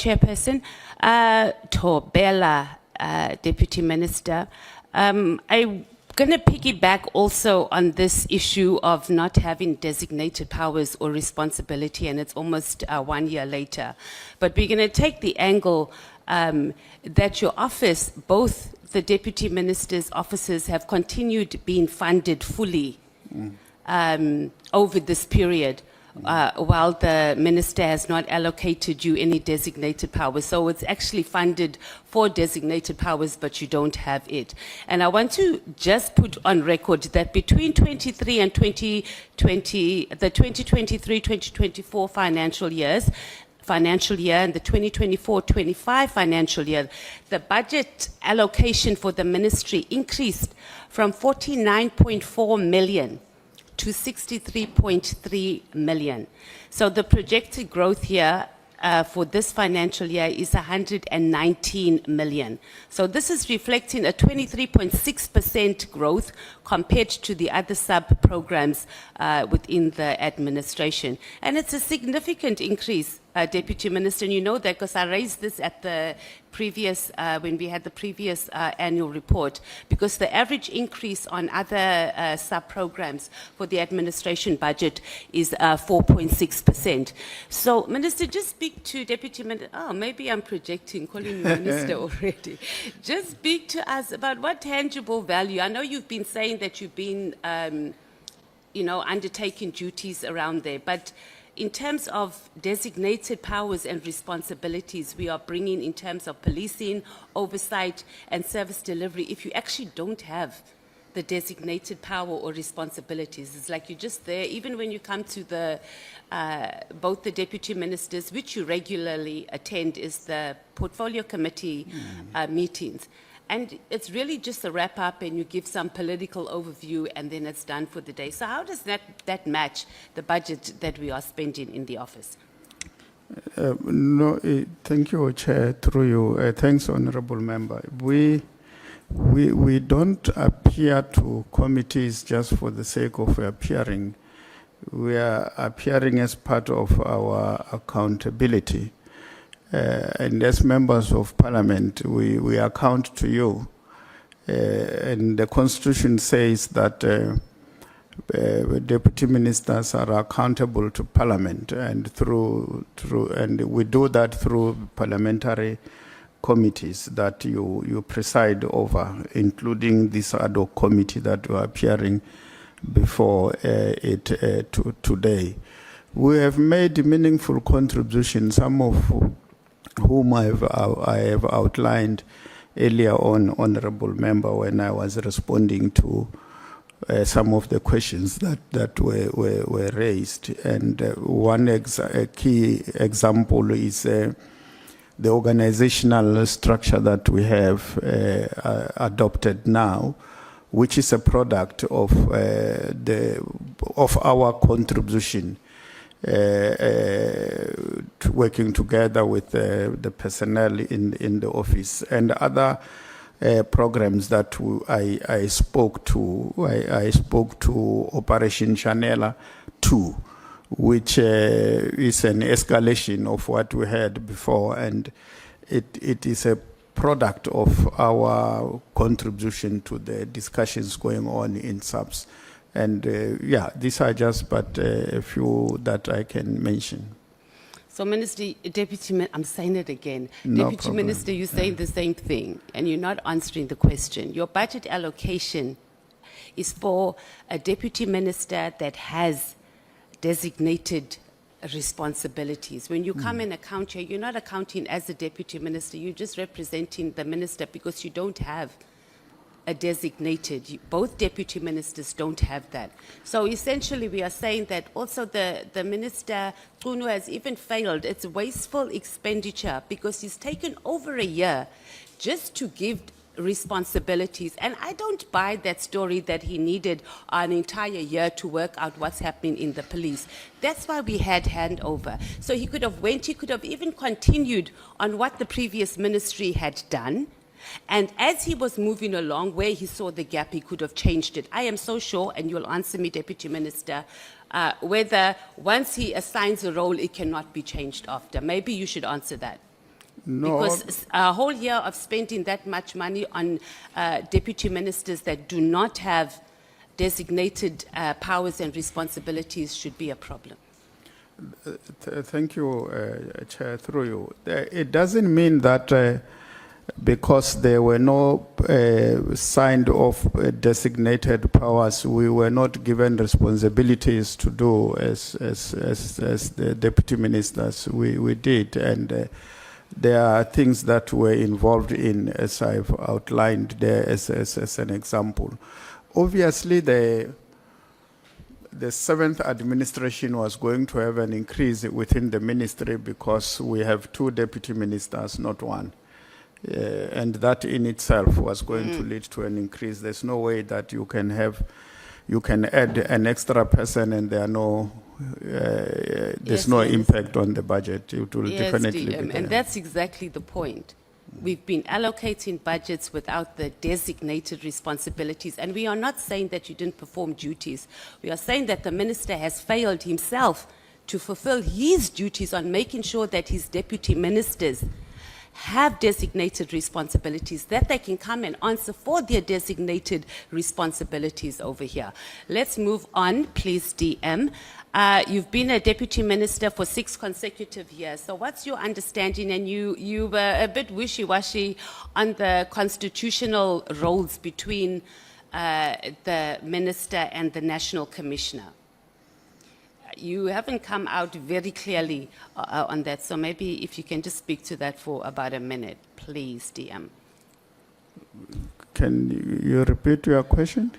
Chairperson. Thobela, Deputy Minister. I'm going to piggyback also on this issue of not having designated powers or responsibility, and it's almost 1 year later. But we're going to take the angle that your office, both the Deputy Minister's offices, have continued being funded fully over this period. While the minister has not allocated you any designated powers. So it's actually funded for designated powers, but you don't have it. And I want to just put on record that between 23 and 2020, the 2023-2024 financial year and the 2024-25 financial year, the budget allocation for the ministry increased from 49.4 million to 63.3 million. So the projected growth here for this financial year is 119 million. So this is reflecting a 23.6% growth compared to the other sub-programs within the administration. And it's a significant increase, Deputy Minister, and you know that because I raised this at the previous, when we had the previous annual report, because the average increase on other sub-programs for the administration budget is 4.6%. So, Minister, just speak to Deputy Minister, oh, maybe I'm projecting, calling you Minister already. Just speak to us about what tangible value, I know you've been saying that you've been, undertaking duties around there, but in terms of designated powers and responsibilities we are bringing in terms of policing, oversight, and service delivery, if you actually don't have the designated power or responsibilities, it's like you're just there, even when you come to the, both the deputy ministers, which you regularly attend, is the portfolio committee meetings. And it's really just a wrap up and you give some political overview and then it's done for the day. So how does that match the budget that we are spending in the office? Thank you, Chair, through you. Thanks, Honorable Member. We don't appear to committees just for the sake of appearing. We are appearing as part of our accountability. And as members of parliament, we account to you. And the constitution says that deputy ministers are accountable to parliament, and and we do that through parliamentary committees that you preside over, including this ad hoc committee that we are appearing before today. We have made meaningful contributions, some of whom I have outlined earlier on, Honorable Member, when I was responding to some of the questions that were raised. And one key example is the organizational structure that we have adopted now, which is a product of our contribution. Working together with the personnel in the office and other programs that I spoke to. I spoke to Operation Chanela 2, which is an escalation of what we had before, and it is a product of our contribution to the discussions going on in SAPS. And these are just but a few that I can mention. So, Minister, Deputy, I'm saying it again. No Deputy problem. Minister, you're saying the same thing, and you're not answering the question. Your budget allocation is for a Deputy Minister that has designated responsibilities. When you come and account here, you're not accounting as a Deputy Minister. You're just representing the Minister because you don't have a designated, both deputy ministers don't have that. So essentially we are saying that also the minister, Kuno, has even failed. It's wasteful expenditure because he's taken over a year just to give responsibilities. And I don't buy that story that he needed an entire year to work out what's happening in the police. That's why we had handover. So he could have even continued on what the previous ministry had done. And as he was moving along, where he saw the gap, he could have changed it. I am so sure, and you'll answer me, Deputy Minister, whether once he assigns a role, it cannot be changed after. Maybe you should answer that. No, Because a whole year of spending that much money on deputy ministers that do not have designated powers and responsibilities should be a problem. thank you, Chair, through you. It doesn't mean that because there were no signed off designated powers, we were not given responsibilities to do as the deputy ministers. We did, and there are things that were involved in, as I've outlined there as an example. Obviously, the seventh administration was going to have an increase within the ministry because we have 2 deputy ministers, not 1. And that in itself was going to lead to an increase. There's no way that you can add an extra person and there are no, there's Yes, no yes. impact on the budget. It will Yes, definitely be DM, there. and that's exactly the point. We've been allocating budgets without the designated responsibilities, and we are not saying that you didn't perform duties. We are saying that the minister has failed himself to fulfill his duties on making sure that his deputy ministers have designated responsibilities, that they can come and answer for their designated responsibilities over here. Let's move on, please, DM. You've been a deputy minister for 6 consecutive years. So what's your understanding? And you were a bit wishy-washy on the constitutional roles between the minister and the national commissioner. You haven't come out very clearly on that, so maybe if you can just speak to that for about a minute, please, DM. Can you repeat your question?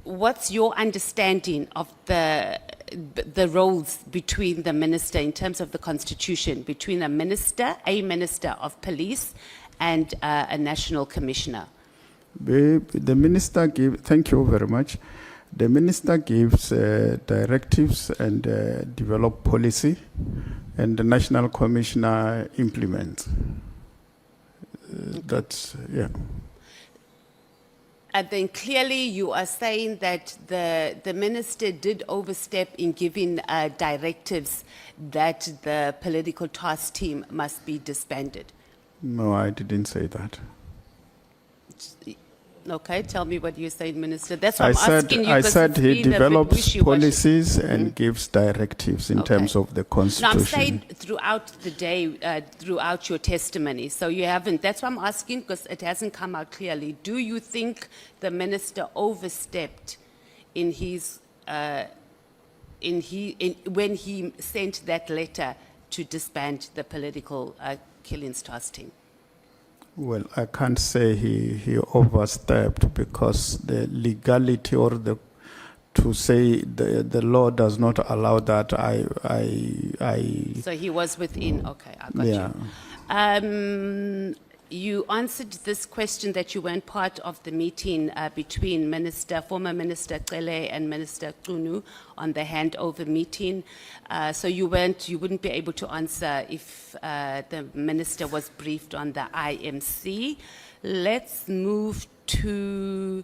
What's your understanding of the roles between the minister in terms of the constitution, between a minister of police, and a national commissioner? The minister gives, thank you very much. The minister gives directives and develop policy, and the national commissioner implements. That's, yeah. And then clearly you are saying that the minister did overstep in giving directives that the political task team must be disbanded. No, I didn't say that. Okay, tell me what you're saying, Minister. That's what I I'm said, asking you. I 'cause said it's he been a bit develops wishy-washy. policies and gives directives in Okay. terms of the No, constitution. I'm saying throughout the day, throughout your testimony. So you haven't, that's why I'm asking, because it hasn't come out clearly. Do you think the minister overstepped in his, when he sent that letter to disband the political killings task team? Well, I can't say he overstepped because the legality or to say the law does not allow that. So he was within. Okay, I got Yeah. you. You answered this question that you weren't part of the meeting between former Minister Cele and Minister Kunu on the handover meeting. So you wouldn't be able to answer if the minister was briefed on the IMC. Let's move to.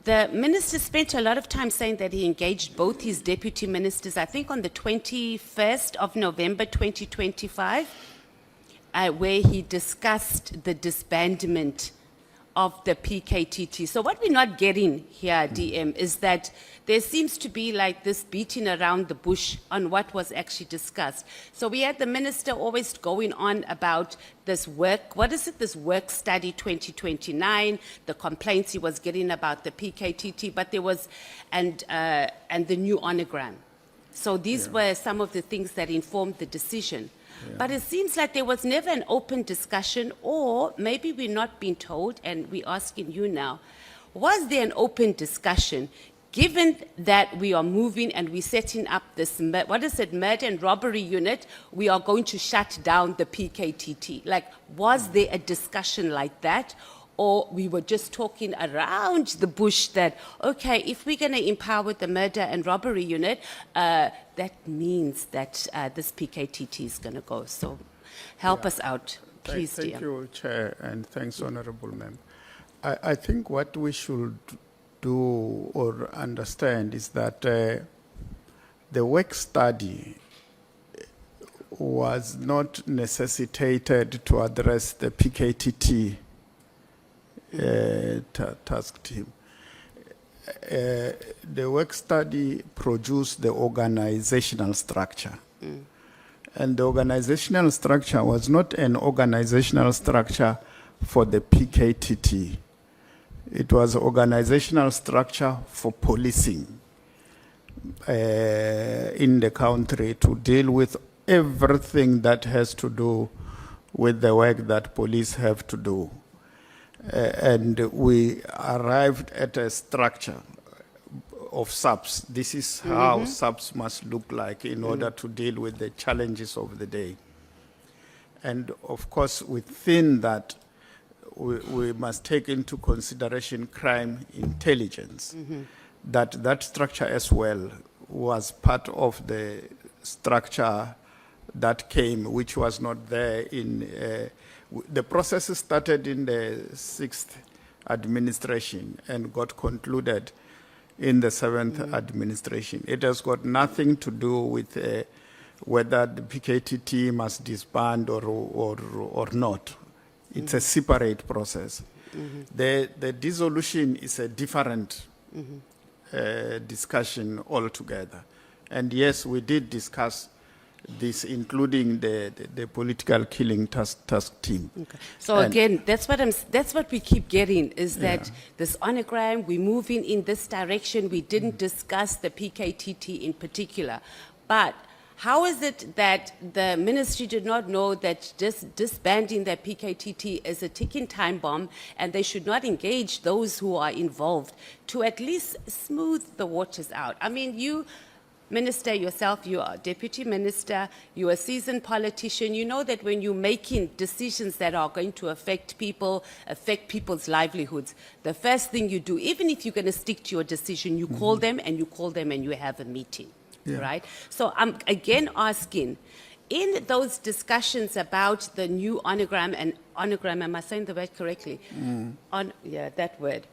The minister spent a lot of time saying that he engaged both his deputy ministers, I think on the 21st of November 2025, where he discussed the disbandment of the PKTT. So what we're not getting here, DM, is that there seems to be like this beating around the bush on what was actually discussed. So we had the minister always going on about this work, this work study 2029, the complaints he was getting about the PKTT, but there was, and the new onogram. So these were some of the things that informed the decision. Yeah. But it seems like there was never an open discussion, or maybe we're not being told, and we're asking you now, was there an open discussion, given that we are moving and we're setting up this, murder and robbery unit, we are going to shut down the PKTT? Like, was there a discussion like that? Or we were just talking around the bush that, okay, if we're going to empower the murder and robbery unit, that means that this PKTT is going to go. So help us out, please, Thank you, Chair, and thanks, Honorable Member. I think what we should do or understand is that the work study was not necessitated to address the PKTT task team. The work study produced the organizational structure. And the organizational structure was not an organizational structure for the PKTT. It was organizational structure for policing in the country to deal with everything that has to do with the work that police have to do. And we arrived at a structure of SAPS. This is how SAPS must look like in order to deal with the challenges of the day. And of course, within that, we must take into consideration crime intelligence. That structure as well was part of the structure that came, which was not there in, the process started in the 6th administration and got concluded in the 7th administration. It has got nothing to do with whether the PKTT must disband or not. It's a separate process. The dissolution is a different discussion altogether. And yes, we did discuss this, including the political killing task team. Okay. So and again, that's what we keep getting, is that this onogram, we're moving in this direction. We didn't discuss the PKTT in particular. But how is it that the ministry did not know that just disbanding the PKTT is a ticking time bomb, and they should not engage those who are involved to at least smooth the waters out? I mean, you, Minister, yourself, you are Deputy Minister, you're a seasoned politician. You know that when you're making decisions that are going to affect people, affect people's livelihoods, the first thing you do, even if you're going to stick to your decision, you call them and you have a meeting, right? So I'm again asking, in those discussions about the new onogram, am I saying the word correctly? That word.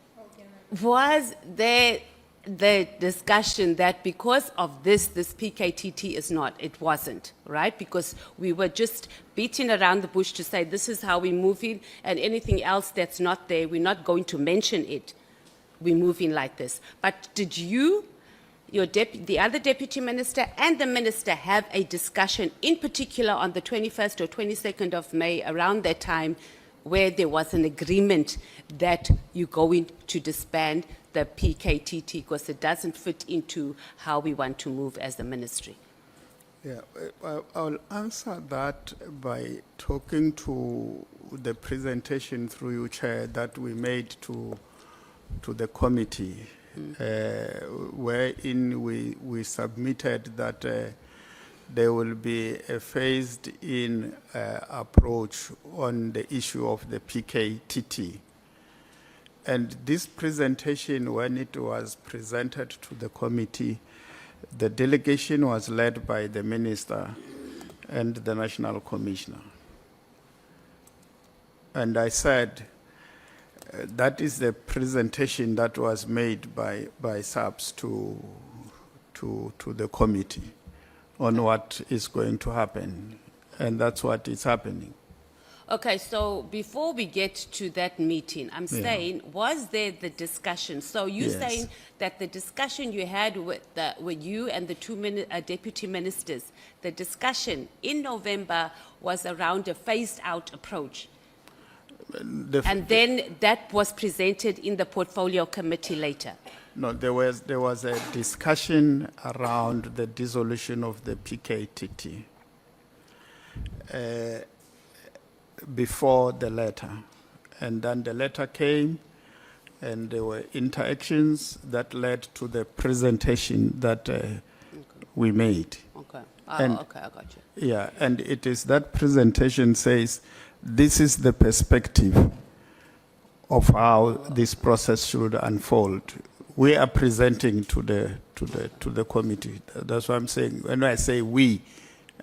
Was there the discussion that because of this PKTT is not, it wasn't, right? Because we were just beating around the bush to say this is how we're moving, and anything else that's not there, we're not going to mention it. We're moving like this. But did you, the other Deputy Minister and the Minister have a discussion, in particular on the 21st or 22nd of May, around that time, where there was an agreement that you're going to disband the PKTT because it doesn't fit into how we want to move as the ministry? Yeah, I'll answer that by talking to the presentation through you, Chair, that we made to the committee, wherein we submitted that there will be a phased-in approach on the issue of the PKTT. And this presentation, when it was presented to the committee, the delegation was led by the Minister and the National Commissioner. And I said, that is the presentation that was made by SAPS to the committee on what is going to happen. And that's what is happening. Okay, so before we get to that meeting, I'm saying, was there the discussion? So you're saying that the discussion you had with you and the two deputy ministers, the discussion in November was around a phased-out approach. And then that was presented in the portfolio committee later. No, there was a discussion around the dissolution of the PKTT. Before the letter, and then the letter came, and there were interactions that led to the presentation that we made. Okay. And, okay, I got you. Yeah, and it is that presentation says this is the perspective of how this process should unfold. We are presenting to the committee. That's what I'm saying. When I say we,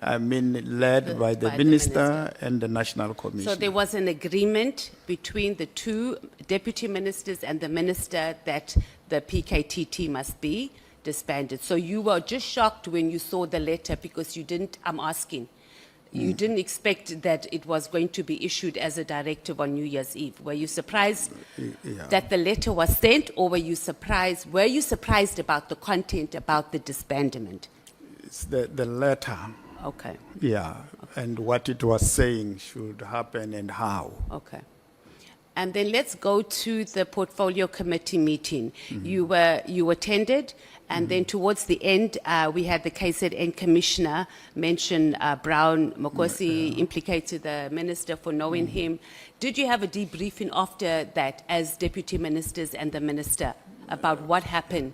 I mean led by the minister and the National Commission. So there was an agreement between the two deputy ministers and the minister that the PKTT must be disbanded. So you were just shocked when you saw the letter because you didn't, I'm asking, You didn't expect that it was going to be issued as a directive on New Year's Eve. Were you surprised that the letter was sent, or were you surprised about the content, about the disbandment? It's the letter. Okay. Yeah, and what it was saying should happen and how. Okay. And then let's go to the portfolio committee meeting. You attended, and then towards the end, we had the KZN commissioner mention Brown Mokosi implicated the minister for knowing him. Did you have a debriefing after that as deputy ministers and the minister about what happened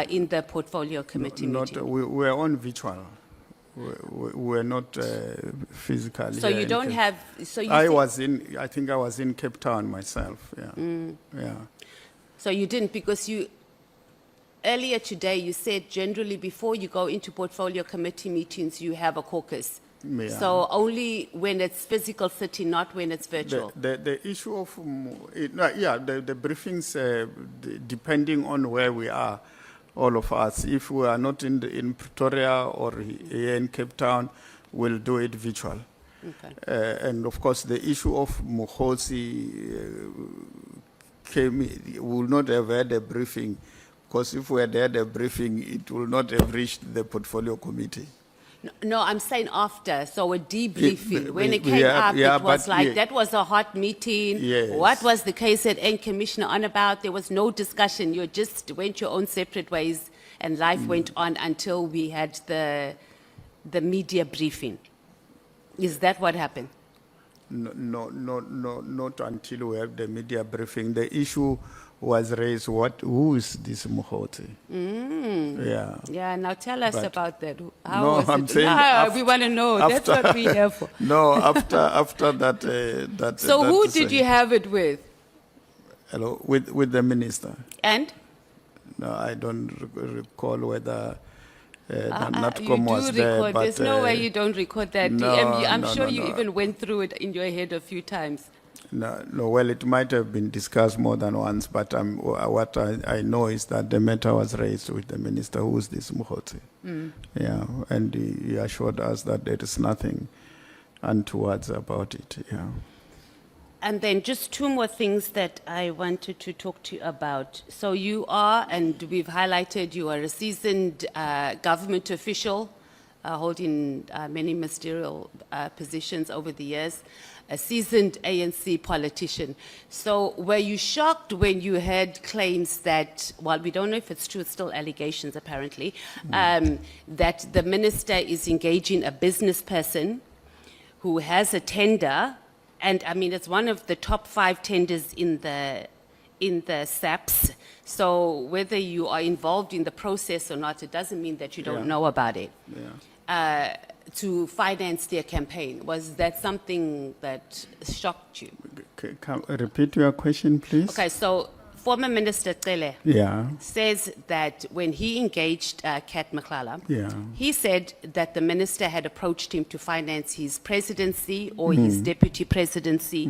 in the portfolio committee meeting? We were on virtual. We're not physically. So you don't have. So you I think I was in Cape Town myself. Yeah, yeah. So you didn't, because you earlier today you said generally before you go into portfolio committee meetings you have a caucus. Yeah. So only when it's physical sitting, not when it's virtual. The issue of the briefings depending on where we are. All of us, if we are not in Pretoria or here in Cape Town, we'll do it virtual. Okay. And of course, the issue of Mukhosi we will not have had a briefing, because if we had had a briefing, it will not have reached the portfolio committee. No, I'm saying after, so a debriefing. When it came up, it was like, that was a hot meeting. Yes. What was the KZN commissioner on about? There was no discussion. You just went your own separate ways, and life went on until we had the media briefing. Is that what happened? No, not until we have the media briefing. The issue was raised, who is this Mukhosi? Yeah. Yeah, now tell us about that. How No, was I'm it? saying We want to know. That's what we're here for. No, after that. So who did you have it with? Hello, with the minister. And? No, I don't recall whether you Natcom was do there. record. But, There's no way you don't record that. no, I'm no, sure no, you no. even went through it in your head a few times. No, well, it might have been discussed more than once, but what I know is that the matter was raised with the minister, who is this Mukhosi. Yeah, and he assured us that there is nothing untoward about it. Yeah. And then just two more things that I wanted to talk to you about. So you are, and we've highlighted, you are a seasoned government official holding many ministerial positions over the years, a seasoned ANC politician. So were you shocked when you heard claims that, well, we don't know if it's true, it's still allegations apparently, that the minister is engaging a business person who has a tender, and I mean, it's one of the top 5 tenders in the SAPS. So whether you are involved in the process or not, it doesn't mean that you don't know about it. Yeah. To finance their campaign. Was that something that shocked you? Repeat your question, please. Okay, so former Minister Cele says that when he engaged Kat Maklala, he said that the minister had approached him to finance his presidency or his deputy presidency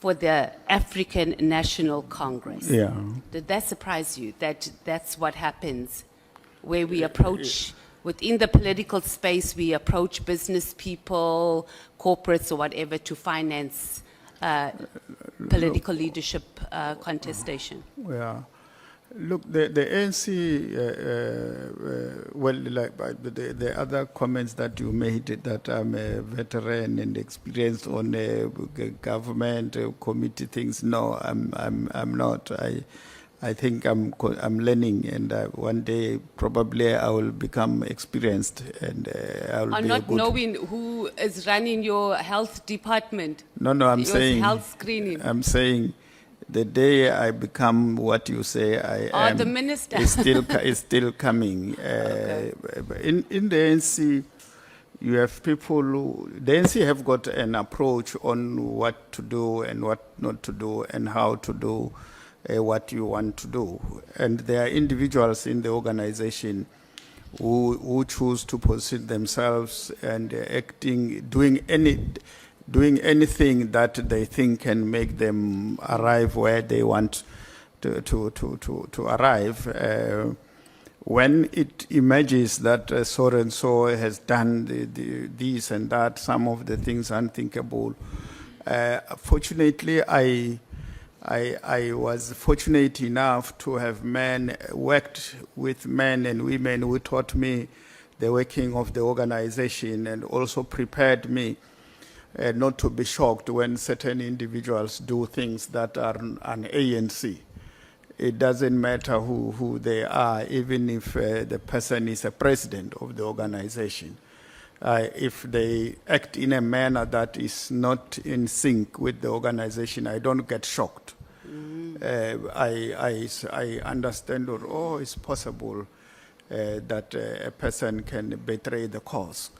for the African National Congress. Yeah. Did that surprise you, that that's what happens, where we approach... Within the political space, we approach business people, corporates or whatever to finance political leadership contestation? Yeah. Look, the ANC, the other comments that you made, that I'm a veteran and experienced on government committee things, no, I'm not. I think I'm learning, and one day probably I will become experienced, and I will be not knowing who is running your health department. No, I'm saying health screening. I'm saying the day I become what you say I am, the minister is still coming. In the ANC, you have people the ANC have got an approach on what to do and what not to do and how to do what you want to do. And there are individuals in the organization who choose to position themselves and doing anything that they think can make them arrive where they want to arrive. When it emerges that so and so has done this and that, some of the things unthinkable, fortunately, I was fortunate enough to have worked with men and women who taught me the working of the organization and also prepared me not to be shocked when certain individuals do things that are an ANC. It doesn't matter who they are, even if the person is a president of the organization. If they act in a manner that is not in sync with the organization, I don't get shocked. I understand, it's possible that a person can betray the cause,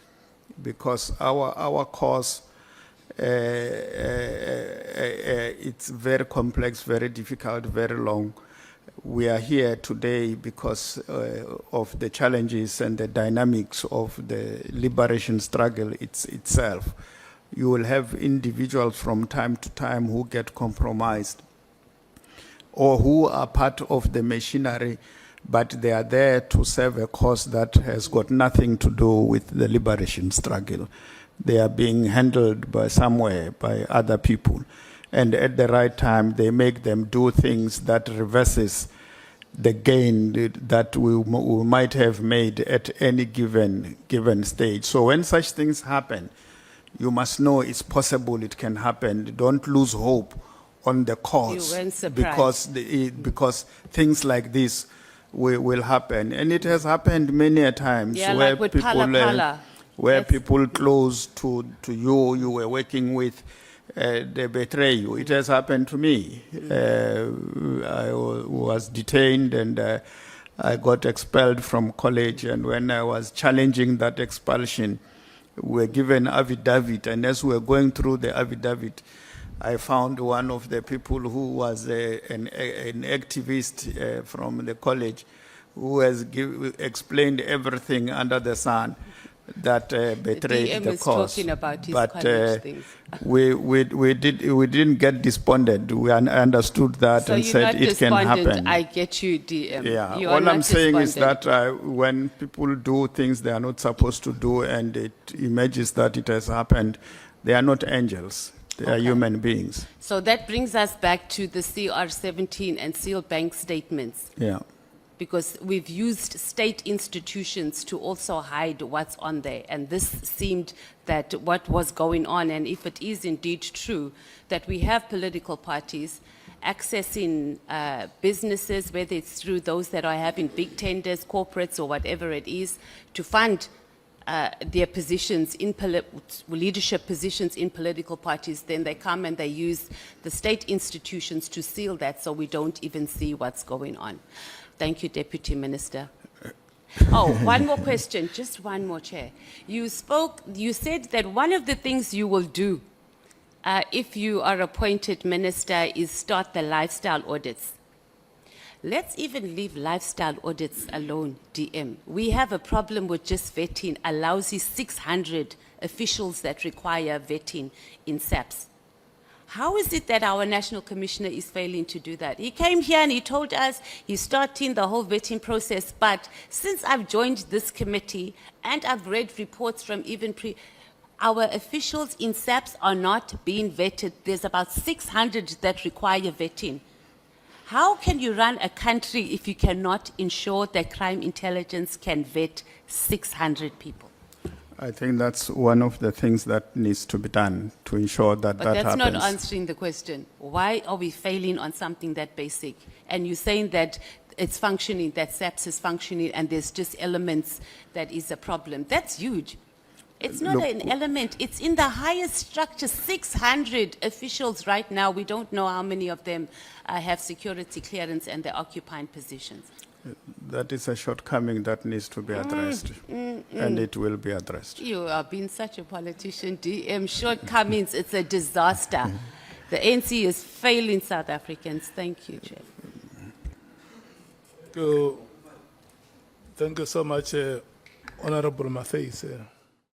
because our cause, it's very complex, very difficult, very long. We are here today because of the challenges and the dynamics of the liberation struggle itself. You will have individuals from time to time who get compromised or who are part of the machinery, but they are there to serve a cause that has got nothing to do with the liberation struggle. They are being handled by other people. And at the right time, they make them do things that reverses the gain that we might have made at any given stage. So when such things happen, you must know it's possible it can happen. Don't lose hope on the cause, you weren't surprised. because things like this will happen. And it has happened many a times Yeah, where like with people Pala. people close to you were working with, they betray you. It has happened to me. I was detained and I got expelled from college, and when I was challenging that expulsion, we were given affidavit, and as we were going through the affidavit, I found one of the people who was an activist from the college who has explained everything under the sun that betrayed the cause. Talking about his but college things. we didn't get despondent. We understood that So and you're said not it can despondent. happen. I get you, DM. Yeah, You are all not I'm saying is despondent. that when people do things they are not supposed to do and it emerges that it has happened, they are not angels. They are human beings. So that brings us back to the CR17 and sealed bank statements. Yeah. Because we've used state institutions to also hide what's on there. And this seemed that what was going on, and if it is indeed true, that we have political parties accessing businesses, whether it's through those that are having big tenders, corporates, or whatever it is, to fund their positions in leadership positions in political parties, then they come and they use the state institutions to seal that so we don't even see what's going on. Thank you, Deputy Minister. Oh, one more question, just one more, Chair. You said that one of the things you will do if you are appointed minister is start the lifestyle audits. Let's even leave lifestyle audits alone, DM. We have a problem with just vetting a lousy 600 officials that require vetting in SAPS. How is it that our National Commissioner is failing to do that? He came here and he told us he's starting the whole vetting process, but since I've joined this committee and I've read reports from even our officials in SAPS are not being vetted. There's about 600 that require vetting. How can you run a country if you cannot ensure that crime intelligence can vet 600 people? I think that's one of the things that needs to be done to ensure that But that that's happens. not answering the question. Why are we failing on something that basic? And you're saying that it's functioning, that SAPS is functioning, and there's just elements that is a problem. That's huge. It's not Look, an element. It's in the highest structure. 600 officials right now. We don't know how many of them have security clearance and they're occupying positions. That is a shortcoming that needs to be addressed, and it will be addressed. You are being such a politician, DM. Shortcomings, it's a disaster. The ANC is failing South Africans. Thank you, Chair. Thank you so much, Honorable Mathys.